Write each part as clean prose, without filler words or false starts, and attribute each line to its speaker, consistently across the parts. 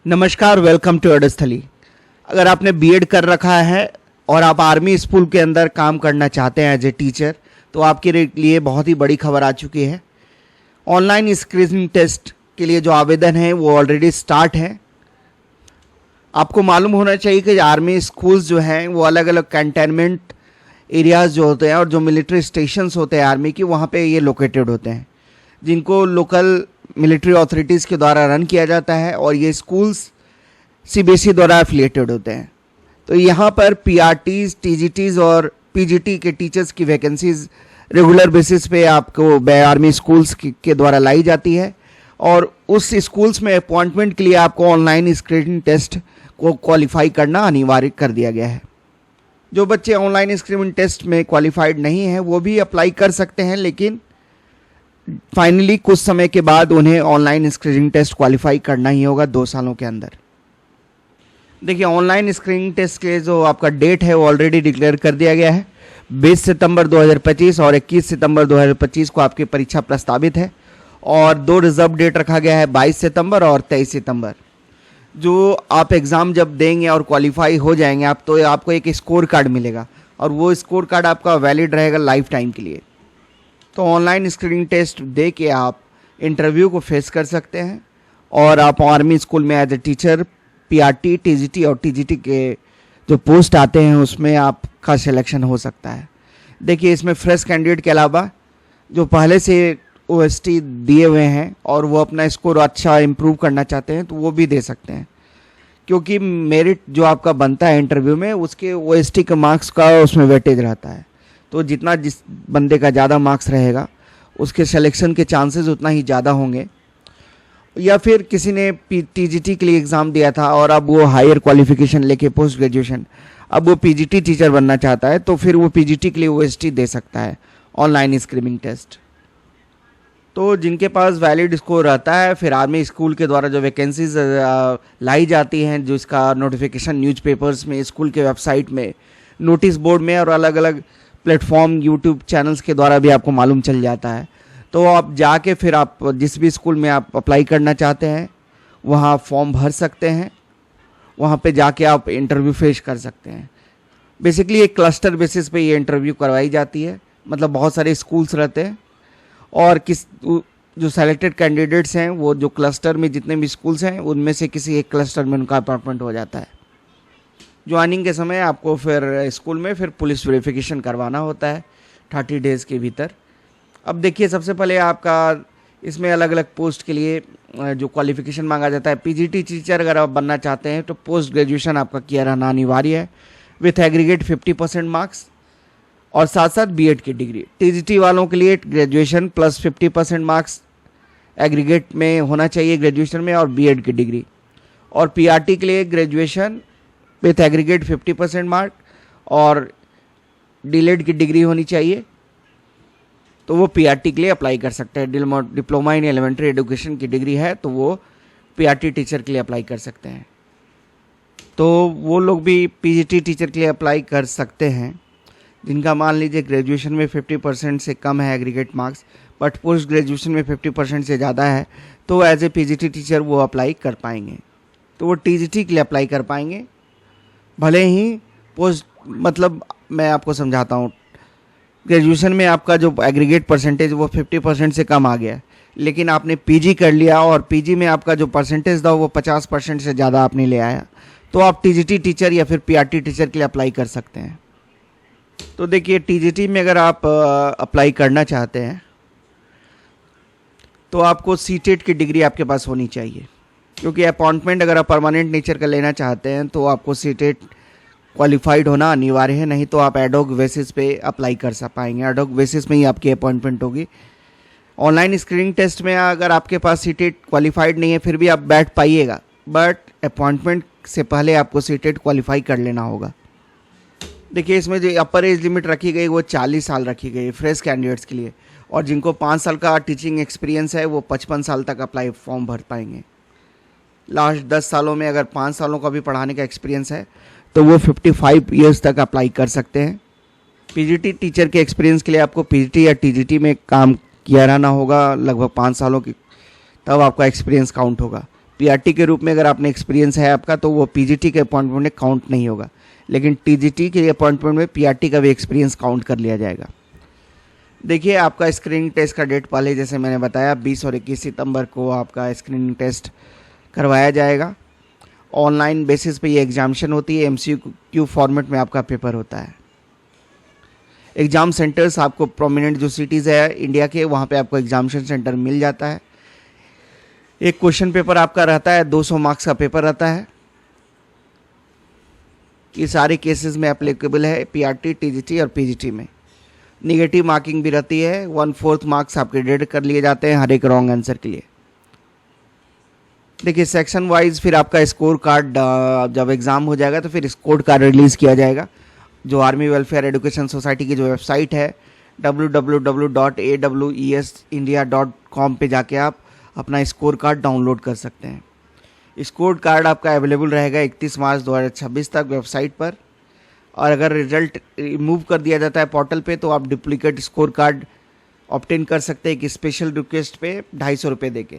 Speaker 1: नमस्कार, welcome to अडस्थली। अगर आपने बीएड कर रखा है और आप आर्मी स्कूल के अंदर काम करना चाहते हैं एज ए टीचर, तो आपके लिए बहुत ही बड़ी खबर आ चुकी है। ऑनलाइन स्क्रीनिंग टेस्ट के लिए जो आवेदन है वो ऑलरेडी स्टार्ट है। आपको मालूम होना चाहिए कि आर्मी स्कूल्स जो हैं वो अलग अलग कैंटोनमेंट एरियाज़ जो होते हैं और जो मिलिट्री स्टेशंस होते हैं आर्मी की, वहाँ पे ये लोकेटेड होते हैं, जिनको लोकल मिलिट्री अथॉरिटीज़ के द्वारा रन किया जाता है और ये स्कूल्स सीबीएसई द्वारा एफिलिएटेड होते हैं। तो यहाँ पर पीआरटीज़, टीजीटीज़ और पीजीटी के टीचर्स की वैकेंसीज़ रेगुलर बेसिस पे आपको आर्मी स्कूल्स के द्वारा लाई जाती है और उस स्कूल्स में अपॉइंटमेंट के लिए आपको ऑनलाइन स्क्रीनिंग टेस्ट को क्वालिफाई करना अनिवार्य कर दिया गया है। जो बच्चे ऑनलाइन स्क्रीनिंग टेस्ट में क्वालिफाइड नहीं हैं वो भी अप्लाई कर सकते हैं, लेकिन फाइनली कुछ समय के बाद उन्हें ऑनलाइन स्क्रीनिंग टेस्ट क्वालिफाई करना ही होगा 2 सालों के अंदर। देखिए, ऑनलाइन स्क्रीनिंग टेस्ट के जो आपका डेट है वो ऑलरेडी डिक्लेयर कर दिया गया है। 20 सितंबर 2025 और 21 सितंबर 2025 को आपकी परीक्षा प्रस्तावित है और 2 रिजर्व डेट रखा गया है, 22 सितंबर और 23 सितंबर। जो आप एग्ज़ाम जब देंगे और क्वालिफाई हो जाएंगे आप, तो आपको एक स्कोर कार्ड मिलेगा और वो स्कोर कार्ड आपका वैलिड रहेगा लाइफ टाइम के लिए। तो ऑनलाइन स्क्रीनिंग टेस्ट दे के आप इंटरव्यू को फेस कर सकते हैं और आप आर्मी स्कूल में as a teacher PRT, TGT और टीजीटी के जो पोस्ट आते हैं उसमें आपका सिलेक्शन हो सकता है। देखिए, इसमें फ्रेश कैंडिडेट के अलावा जो पहले से ओएसटी दिए हुए हैं और वो अपना स्कोर अच्छा इम्प्रूव करना चाहते हैं तो वो भी दे सकते हैं, क्योंकि मेरिट जो आपका बनता है इंटरव्यू में उसके ओएसटी के मार्क्स का उसमें वेटेज रहता है। तो जितना जिस बंदे का ज़्यादा मार्क्स रहेगा उसके सिलेक्शन के चांसेस उतना ही ज़्यादा होंगे। या फिर किसी ने टीजीटी के लिए एग्ज़ाम दिया था और अब वो हायर क्वालिफिकेशन लेके पोस्ट ग्रेजुएशन अब वो पीजीटी टीचर बनना चाहता है, तो फिर वो पीजीटी के लिए ओएसटी दे सकता है ऑनलाइन स्क्रीनिंग टेस्ट। तो जिनके पास वैलिड स्कोर रहता है, फिर आर्मी स्कूल के द्वारा जो वैकेंसीज लाई जाती हैं, जो इसका नोटिफिकेशन न्यूज़पेपर्स में, स्कूल के वेबसाइट में, नोटिस बोर्ड में और अलग अलग प्लेटफॉर्म यूट्यूब चैनल्स के द्वारा भी आपको मालूम चल जाता है। तो आप जाके फिर आप जिस भी स्कूल में आप अप्लाई करना चाहते हैं वहाँ फॉर्म भर सकते हैं, वहाँ पे जाके आप इंटरव्यू फेस कर सकते हैं। बेसिकली एक क्लस्टर बेसिस पे ये इंटरव्यू करवाई जाती है, मतलब बहुत सारे स्कूल्स रहते हैं और जो सेलेक्टेड कैंडिडेट्स हैं वो जो क्लस्टर में जितने भी स्कूल्स हैं उनमें से किसी एक क्लस्टर में उनका अपॉइंटमेंट हो जाता है। ज्वाइनिंग के समय आपको फिर स्कूल में फिर पुलिस वेरिफिकेशन करवाना होता है 30 डेज़ के भीतर। अब देखिए, सबसे पहले आपका इसमें अलग अलग पोस्ट के लिए जो क्वालिफिकेशन मांगा जाता है, पीजीटी टीचर अगर आप बनना चाहते हैं तो पोस्ट ग्रेजुएशन आपका किया रहना अनिवार्य है विथ एग्रीगेट 50% मार्क्स और साथ साथ बीएड की डिग्री। टीजीटी वालों के लिए ग्रेजुएशन प्लस 50% मार्क्स एग्रीगेट में होना चाहिए ग्रेजुएशन में और बीएड की डिग्री, और पीआरटी के लिए ग्रेजुएशन विथ एग्रीगेट 50% मार्क और डीलेड की डिग्री होनी चाहिए, तो वो पीआरटी के लिए अप्लाई कर सकते हैं। डिप्लोमा इन एलिमेंट्री एजुकेशन की डिग्री है तो वो पीआरटी टीचर के लिए अप्लाई कर सकते हैं। तो वो लोग भी पीजीटी टीचर के लिए अप्लाई कर सकते हैं जिनका मान लीजिए ग्रेजुएशन में 50% से कम है aggregate marks, but post graduation में 50% से ज़्यादा है, तो एज ए पीजीटी टीचर वो अप्लाई कर पाएंगे। तो वो टीजीटी के लिए अप्लाई कर पाएंगे, भले ही पोस्ट, मतलब मैं आपको समझाता हूँ, ग्रेजुएशन में आपका जो एग्रीगेट परसेंटेज वो 50% से कम आ गया, लेकिन आपने पीजी कर लिया और पीजी में आपका जो परसेंटेज था वो 50% से ज़्यादा आपने ले आया, तो आप टीजीटी टीचर या फिर पीआरटी टीचर के लिए अप्लाई कर सकते हैं। तो देखिए, टीजीटी में अगर आप अप्लाई करना चाहते हैं तो आपको सीटेट की डिग्री आपके पास होनी चाहिए, क्योंकि अपॉइंटमेंट अगर आप परमानेंट नेचर का लेना चाहते हैं तो आपको सीटेट क्वालिफाइड होना अनिवार्य है, नहीं तो आप एडॉक बेसिस पे अप्लाई कर पाएंगे। एडॉक बेसिस में ही आपकी अपॉइंटमेंट होगी। ऑनलाइन स्क्रीनिंग टेस्ट में अगर आपके पास सीटेट क्वालिफाइड नहीं है फिर भी आप बैठ पाइएगा, बट अपॉइंटमेंट से पहले आपको सीटेट क्वालिफाई कर लेना होगा। देखिए, इसमें जो अपर एज लिमिट रखी गई वो 40 साल रखी गई फ्रेश कैंडिडेट्स के लिए, और जिनको 5 साल का टीचिंग एक्सपीरियंस है वो 55 साल तक अप्लाई फॉर्म भर पाएंगे। लास्ट 10 सालों में अगर 5 सालों का भी पढ़ाने का एक्सपीरियंस है तो वो 55 ईयर्स तक अप्लाई कर सकते हैं। पीजीटी टीचर के एक्सपीरियंस के लिए आपको पीजीटी या टीजीटी में काम किया रहना होगा लगभग 5 सालों की, तब आपका एक्सपीरियंस काउंट होगा। पीआरटी के रूप में अगर आपने एक्सपीरियंस है आपका तो वो पीजीटी के अपॉइंटमेंट में काउंट नहीं होगा, लेकिन टीजीटी के अपॉइंटमेंट में पीआरटी का भी एक्सपीरियंस काउंट कर लिया जाएगा। देखिए आपका स्क्रीनिंग टेस्ट का डेट पहले जैसे मैंने बताया 20 और 21 सितंबर को आपका स्क्रीनिंग टेस्ट करवाया जाएगा। ऑनलाइन बेसिस पे ये एग्जामिनेशन होती है, एमसीक्यू फॉर्मेट में आपका पेपर होता है। एग्ज़ाम सेंटर्स आपको प्रोमिनेंट जो सिटीज़ है इंडिया के वहाँ पे आपको एग्जामिनेशन सेंटर मिल जाता है। एक क्वेश्चन पेपर आपका रहता है, 200 मार्क्स का पेपर रहता है। ये सारे केसेस में एप्लीकेबल है पीआरटी, टीजीटी और पीजीटी में। निगेटिव मार्किंग भी रहती है, 1/4 मार्क्स आपके डिडक्ट कर लिए जाते हैं हर एक रॉन्ग आंसर के लिए। देखिए सेक्शन वाइज फिर आपका स्कोर कार्ड जब एग्ज़ाम हो जाएगा तो फिर स्कोर कार्ड रिलीज़ किया जाएगा, जो आर्मी वेलफेयर एजुकेशन सोसाइटी की जो वेबसाइट है www.awesindia.com पे जाके आप अपना स्कोर कार्ड डाउनलोड कर सकते हैं। स्कोर कार्ड आपका अवेलेबल रहेगा 31 मार्च 2026 तक वेबसाइट पर, और अगर रिजल्ट रिमूव कर दिया जाता है पोर्टल पे तो आप डुप्लीकेट स्कोर कार्ड ऑब्टेन कर सकते हैं कि स्पेशल रिक्वेस्ट पे 250 रुपये दे के।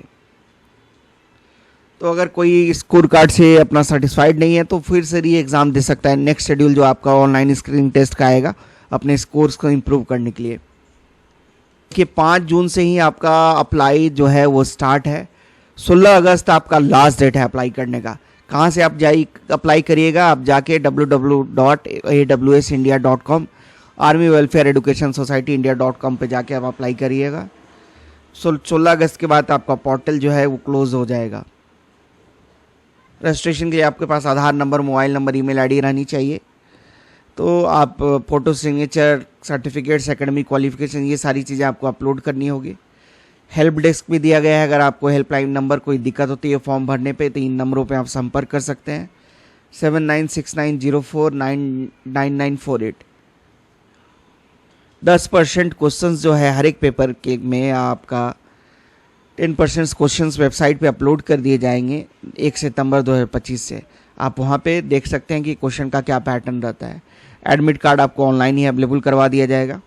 Speaker 1: तो अगर कोई स्कोर कार्ड से अपना सेटिस्फाइड नहीं है तो फिर से री एग्ज़ाम दे सकता है। नेक्स्ट शेड्यूल जो आपका ऑनलाइन स्क्रीनिंग टेस्ट का आएगा अपने स्कोर्स को इम्प्रूव करने के लिए, कि 5 जून से ही आपका अप्लाई जो है वो स्टार्ट है। 16 अगस्त आपका लास्ट डेट है अप्लाई करने का। कहाँ से आप अप्लाई करिएगा, आप जाके www.awsindia.com army welfare education society इंडिया.com पे जाके आप अप्लाई करिएगा। 16 अगस्त के बाद आपका पोर्टल जो है वो क्लोज हो जाएगा। रजिस्ट्रेशन के लिए आपके पास Aadhaar number, mobile number, email ID रहनी चाहिए। तो आप photo, signature, certificates, academic qualification, ये सारी चीज़ें आपको अपलोड करनी होगी। हेल्प डेस्क भी दिया गया है, अगर आपको हेल्पलाइन नंबर कोई दिक्कत होती है फॉर्म भरने पे तो इन नंबरों पे आप संपर्क कर सकते हैं 7969049948। 10% क्वेश्चंस जो है हर एक पेपर के में आपका 10% क्वेश्चंस वेबसाइट पे अपलोड कर दिए जाएंगे 1 सितंबर 2025 से। आप वहाँ पे देख सकते हैं कि क्वेश्चन का क्या पैटर्न रहता है। एडमिट कार्ड आपको ऑनलाइन ही अवेलेबल करवा दिया जाएगा।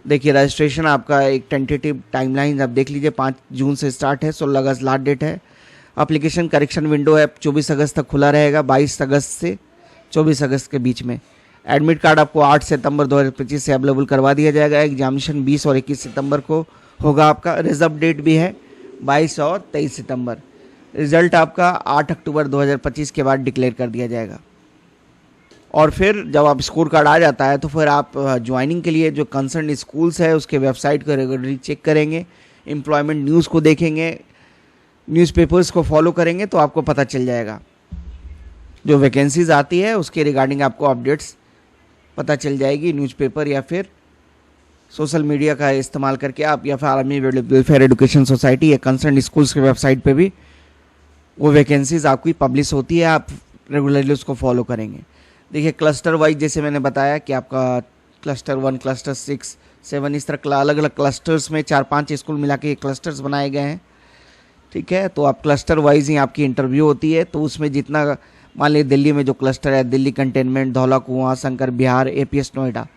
Speaker 1: देखिए रजिस्ट्रेशन आपका एक टेंटेटिव टाइमलाइन आप देख लीजिए, 5 जून से स्टार्ट है, 16 अगस्त लास्ट डेट है। एप्लीकेशन करेक्शन विंडो है 24 अगस्त तक खुला रहेगा, 22 अगस्त से 24 अगस्त के बीच में। एडमिट कार्ड आपको 8 सितंबर 2025 से अवेलेबल करवा दिया जाएगा। एग्जामिनेशन 20 और 21 सितंबर को होगा आपका। रिजर्व डेट भी है 22 और 23 सितंबर। रिजल्ट आपका 8 अक्टूबर 2025 के बाद डिक्लेयर कर दिया जाएगा। और फिर जब आप स्कोर कार्ड आ जाता है तो फिर आप ज्वाइनिंग के लिए जो कंसर्न स्कूल्स है उसके वेबसाइट को रेगुलरली चेक करेंगे, एम्प्लॉयमेंट न्यूज़ को देखेंगे, न्यूज़पेपर्स को फॉलो करेंगे तो आपको पता चल जाएगा। जो वैकेंसीज आती है उसके रिगार्डिंग आपको अपडेट्स पता चल जाएगी न्यूज़पेपर या फिर सोशल मीडिया का इस्तेमाल करके आप, या फिर आर्मी वेलफेयर एजुकेशन सोसाइटी या कंसर्न स्कूल्स की वेबसाइट पे भी वो वैकेंसीज आपकी पब्लिश होती है, आप रेगुलरली उसको फॉलो करेंगे। देखिए क्लस्टर वाइज जैसे मैंने बताया कि आपका क्लस्टर 1, क्लस्टर 6, 7 इस तरह अलग अलग क्लस्टर्स में 4-5 स्कूल मिला के क्लस्टर्स बनाए गए हैं। ठीक है, तो आप क्लस्टर वाइज ही आपकी इंटरव्यू होती है। तो उसमें जितना मान लीजिए दिल्ली में जो क्लस्टर है, दिल्ली कंटेनमेंट, धौला कुआं, शंकर बिहार, एपीएस नोएडा,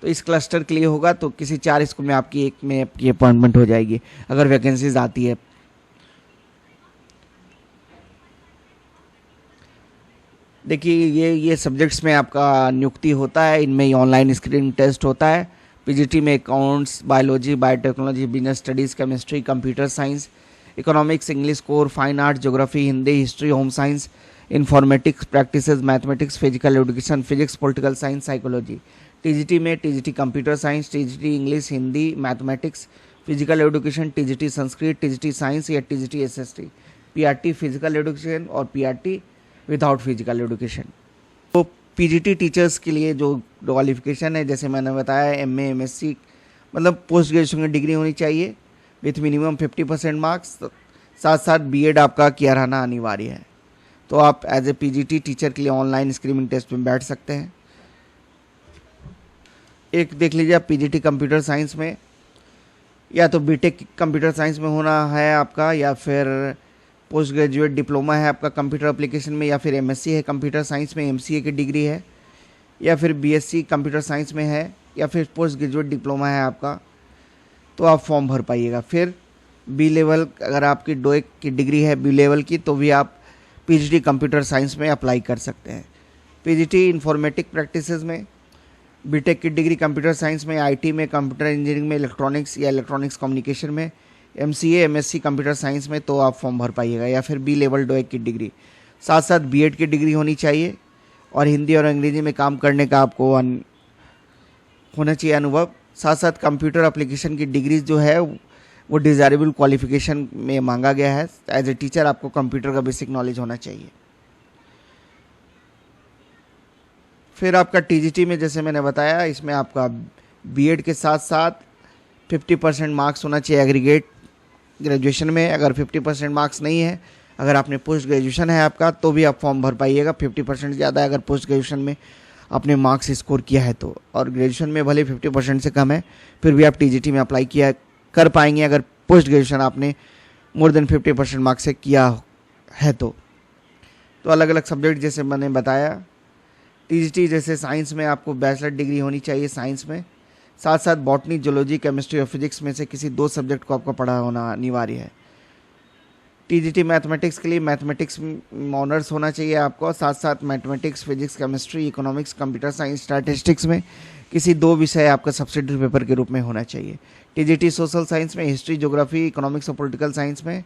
Speaker 1: तो इस क्लस्टर के लिए होगा तो किसी 4 स्कूल में आपकी एक में आपकी अपॉइंटमेंट हो जाएगी अगर वैकेंसीज आती है। देखिए ये सब्जेक्ट्स में आपका नियुक्ति होता है, इनमें ऑनलाइन स्क्रीनिंग टेस्ट होता है। पीजीटी में accounts, biology, biotechnology, business studies, chemistry, computer science, economics, English core, fine art, geography, Hindi, history, home science, informatics, practices, mathematics, physical education, physics, political science, psychology. TGT में TGT computer science, TGT English, Hindi, mathematics, physical education, TGT Sanskrit, TGT science या TGT SST, PRT physical education और PRT without physical education. तो PGT teachers के लिए जो qualification है जैसे मैंने बताया, एमए, एमएससी मतलब पोस्ट ग्रेजुएशन की डिग्री होनी चाहिए विथ मिनिमम 50% मार्क्स। साथ साथ बीएड आपका किया रहना अनिवार्य है। तो आप एज ए पीजीटी टीचर के लिए ऑनलाइन स्क्रीनिंग टेस्ट में बैठ सकते हैं। एक देख लीजिए आप पीजीटी कंप्यूटर साइंस में या तो बीटेक कंप्यूटर साइंस में होना है आपका, या फिर पोस्ट ग्रेजुएट डिप्लोमा है आपका कंप्यूटर एप्लीकेशन में, या फिर एमएससी है कंप्यूटर साइंस में, एमसीए की डिग्री है, या फिर बीएससी कंप्यूटर साइंस में है, या फिर पोस्ट ग्रेजुएट डिप्लोमा है आपका, तो आप फॉर्म भर पाइएगा। फिर बी लेवल अगर आपकी डोएक की डिग्री है बी लेवल की तो भी आप पीजीटी कंप्यूटर साइंस में अप्लाई कर सकते हैं। पीजीटी इंफॉर्मेटिक प्रैक्टिसेस में, बीटेक की डिग्री कंप्यूटर साइंस में, आईटी में, कंप्यूटर इंजीनियरिंग में, इलेक्ट्रॉनिक्स या इलेक्ट्रॉनिक्स कम्युनिकेशन में, एमसीए एमएससी कंप्यूटर साइंस में तो आप फॉर्म भर पाइएगा, या फिर बी लेवल डोएक की डिग्री। साथ साथ बीएड की डिग्री होनी चाहिए और हिंदी और अंग्रेजी में काम करने का आपको होना चाहिए अनुभव। साथ साथ कंप्यूटर एप्लीकेशन की डिग्री जो है वो डिज़ायरेबल क्वालिफिकेशन में मांगा गया है। एज ए टीचर आपको कंप्यूटर का बेसिक नॉलेज होना चाहिए। फिर आपका टीजीटी में जैसे मैंने बताया, इसमें आपका बीएड के साथ साथ 50% मार्क्स होना चाहिए एग्रीगेट ग्रेजुएशन में। अगर 50% मार्क्स नहीं है, अगर आपने पोस्ट ग्रेजुएशन है आपका, तो भी आप फॉर्म भर पाइएगा। 50% ज़्यादा है अगर पोस्ट ग्रेजुएशन में आपने मार्क्स स्कोर किया है तो, और ग्रेजुएशन में भले 50% से कम है फिर भी आप टीजीटी में अप्लाई कर पाएंगे अगर पोस्ट ग्रेजुएशन आपने मोर देन 50% मार्क्स से किया है तो अलग अलग सब्जेक्ट जैसे मैंने बताया। टीजीटी जैसे साइंस में आपको बैचलर डिग्री होनी चाहिए साइंस में। साथ साथ बॉटनी, जूलॉजी, केमिस्ट्री और फिजिक्स में से किसी 2 सब्जेक्ट को आपको पढ़ा होना अनिवार्य है। टीजीटी मैथमेटिक्स के लिए मैथमेटिक्स ऑनर्स होना चाहिए आपको। साथ साथ mathematics, physics, chemistry, economics, computer science, statistics में किसी 2 विषय आपका सब्सिडरी पेपर के रूप में होना चाहिए। टीजीटी सोशल साइंस में हिस्ट्री, ज्योग्राफी, इकोनॉमिक्स और पॉलिटिकल साइंस में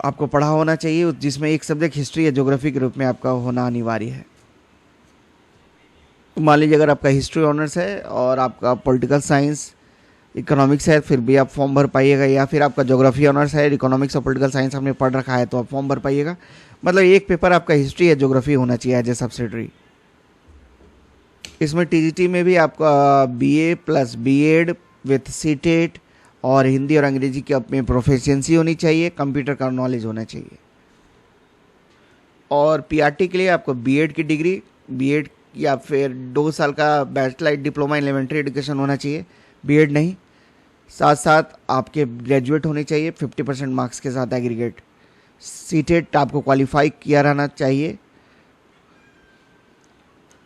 Speaker 1: आपको पढ़ा होना चाहिए, जिसमें एक सब्जेक्ट हिस्ट्री या ज्योग्राफी के रूप में आपका होना अनिवार्य है। मान लीजिए अगर आपका हिस्ट्री ऑनर्स है और आपका पॉलिटिकल साइंस, इकोनॉमिक्स है, फिर भी आप फॉर्म भर पाइएगा। या फिर आपका ज्योग्राफी ऑनर्स है, इकोनॉमिक्स और पॉलिटिकल साइंस आपने पढ़ रखा है तो आप फॉर्म भर पाइएगा। मतलब एक पेपर आपका हिस्ट्री या ज्योग्राफी होना चाहिए एज ए सब्सिडरी। इसमें टीजीटी में भी आपका BA plus BEd with CTET और हिंदी और अंग्रेजी की अपनी प्रोफिशिएंसी होनी चाहिए, कंप्यूटर का नॉलेज होना चाहिए। और पीआरटी के लिए आपको बीएड की डिग्री, बीएड या फिर 2 साल का bachelor diploma in elementary education होना चाहिए, बीएड नहीं। साथ साथ आपके ग्रेजुएट होने चाहिए 50% मार्क्स के साथ एग्रीगेट। सीटेट आपको क्वालिफाई किया रहना चाहिए।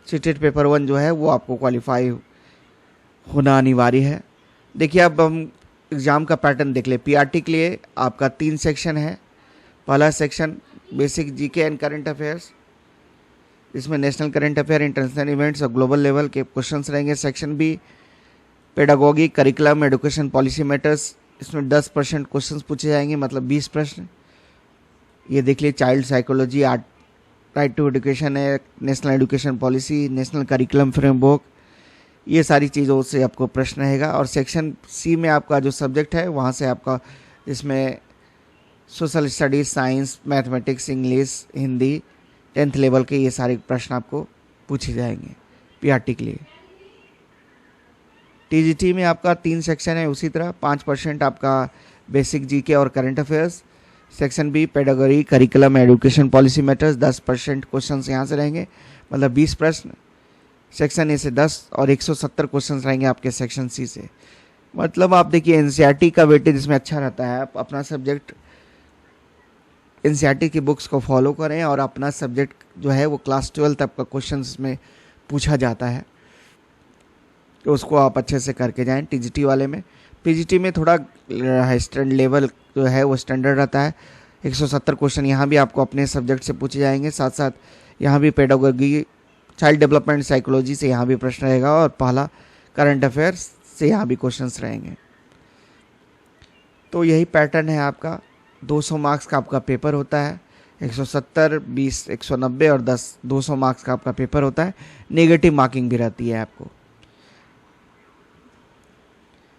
Speaker 1: सीटेट पेपर 1 जो है वो आपको क्वालिफाई होना अनिवार्य है। देखिए अब हम एग्ज़ाम का पैटर्न देख ले। पीआरटी के लिए आपका 3 सेक्शन है। पहला section basic GK and current affairs, इसमें national current affair, international events और ग्लोबल लेवल के क्वेश्चंस रहेंगे। Section B pedagogy, curriculum, education policy matters, इसमें 10% क्वेश्चंस पूछे जाएंगे, मतलब 20 प्रश्न। ये देख लिए child psychology, art, right to education है, national education policy, national curriculum framework, ये सारी चीज़ों से आपको प्रश्न रहेगा। और सेक्शन सी में आपका जो सब्जेक्ट है वहाँ से आपका इसमें social studies, science, mathematics, English, Hindi 10th level के ये सारे प्रश्न आपको पूछे जाएंगे पीआरटी के लिए। टीजीटी में आपका 3 सेक्शन है, उसी तरह 5% आपका बेसिक जीके और current affairs. Section B pedagogy, curriculum, education policy matters, 10% question यहाँ से रहेंगे, मतलब 20 प्रश्न। सेक्शन ए से 10 और 170 क्वेश्चन रहेंगे आपके सेक्शन सी से। मतलब आप देखिए एनसीईआरटी का वेटेज इसमें अच्छा रहता है। आप अपना सब्जेक्ट एनसीईआरटी की बुक्स को फॉलो करें और अपना सब्जेक्ट जो है वो क्लास 12 तक का क्वेश्चन में पूछा जाता है तो उसको आप अच्छे से करके जाएं टीजीटी वाले में। पीजीटी में थोड़ा स्टैंडर्ड लेवल जो है वो स्टैंडर्ड रहता है। 170 क्वेश्चन यहाँ भी आपको अपने सब्जेक्ट से पूछे जाएंगे। साथ साथ यहाँ भी पेडागोगी, चाइल्ड डेवलपमेंट, साइकोलॉजी से यहाँ भी प्रश्न रहेगा और पहला करंट अफेयर्स से यहाँ भी क्वेश्चंस रहेंगे। तो यही पैटर्न है आपका। 200 मार्क्स का आपका पेपर होता है, 170, 20, 190 और 10 200 मार्क्स का आपका पेपर होता है। नेगेटिव मार्किंग भी रहती है आपको।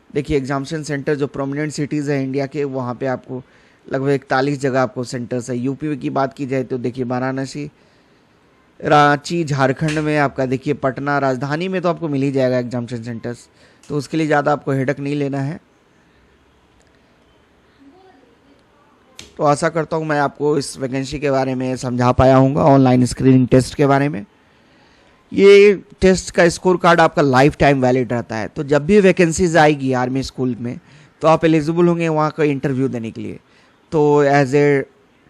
Speaker 1: देखिए एग्जामिनेशन सेंटर जो प्रोमिनेंट सिटीज़ है इंडिया के, वहाँ पे आपको लगभग 41 जगह आपको सेंटर्स है। यूपी की बात की जाए तो देखिए वाराणसी, रांची, झारखंड में आपका देखिए पटना, राजधानी में तो आपको मिल ही जाएगा एग्जामिनेशन सेंटर्स, तो उसके लिए ज़्यादा आपको हेडक नहीं लेना है। तो आशा करता हूँ मैं आपको इस वैकेंसी के बारे में समझा पाया हूँगा, ऑनलाइन स्क्रीनिंग टेस्ट के बारे में। ये टेस्ट का स्कोर कार्ड आपका लाइफ टाइम वैलिड रहता है। तो जब भी वैकेंसीज आएगी आर्मी स्कूल में तो आप एलिजिबल होंगे वहाँ का इंटरव्यू देने के लिए। तो एज ए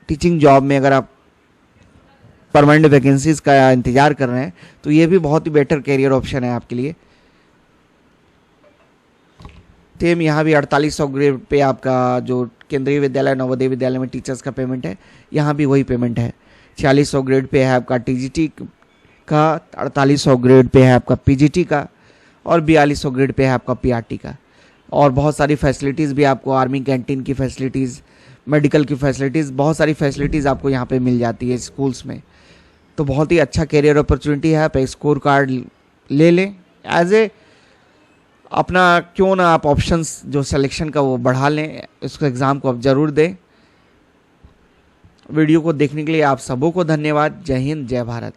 Speaker 1: टीचिंग जॉब में अगर आप परमानेंट वैकेंसीज का इंतज़ार कर रहे हैं तो ये भी बहुत ही बेटर कैरियर ऑप्शन है आपके लिए। सेम यहाँ भी 4800 ग्रेड पे आपका जो केंद्रीय विद्यालय नवोदय विद्यालय में टीचर्स का पेमेंट है, यहाँ भी वही पेमेंट है। 4600 ग्रेड पे है आपका टीजीटी का, 4800 ग्रेड पे है आपका पीजीटी का, और 4200 ग्रेड पे है आपका पीआरटी का। और बहुत सारी फैसिलिटीज़ भी आपको, आर्मी कैंटीन की फैसिलिटीज़, मेडिकल की फैसिलिटीज़, बहुत सारी फैसिलिटीज़ आपको यहाँ पे मिल जाती है स्कूल्स में। तो बहुत ही अच्छा करियर अपॉर्चुनिटी है। आप एक स्कोर कार्ड ले लें एज ए अपना, क्यों ना आप ऑप्शंस जो सिलेक्शन का वो बढ़ा लें, इसको एग्ज़ाम को आप ज़रूर दें। वीडियो को देखने के लिए आप सबों को धन्यवाद। जय हिंद, जय भारत।